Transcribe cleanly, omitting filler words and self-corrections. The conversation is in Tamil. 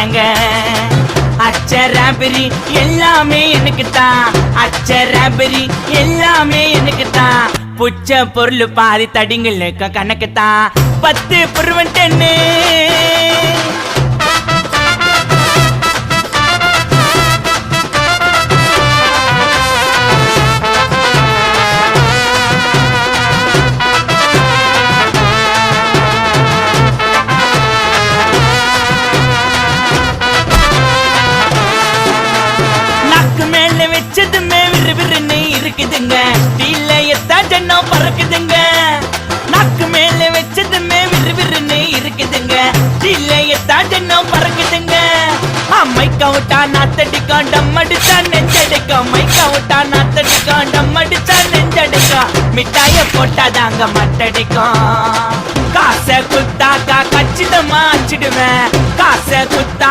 ஏங்க அச்சராபரி எல்லாமே எனக்கு தான், அச்சராபரி எல்லாமே எனக்கு தான். புச்ச பொருள் பாதி தடிங்களுக்கு கணக்கு தான் 10 புருவன் 10. வச்சதுமே விறுவிறுன்னு இருக்குதுங்க, தீலையத்தா ஜன்னம் பறக்குதுங்க. நாக்கு மேல வச்சதுமே விறுவிறுன்னு இருக்குதுங்க, தீலையத்தா ஜன்னம் பறக்குதுங்க. மைக்க விட்டா நாத்தடிக்கும், டம் அடிச்சா நெஞ்சடிக்கும். மைக்க விட்டா நாத்தடிக்கும், டம் அடிச்சா நெஞ்சடிக்கும். மிட்டாய போட்டாதாங்க மட்டடிக்கும். காசை குத்தாக்கா கச்சிதமா அச்சிடுவேன், காசை குத்தா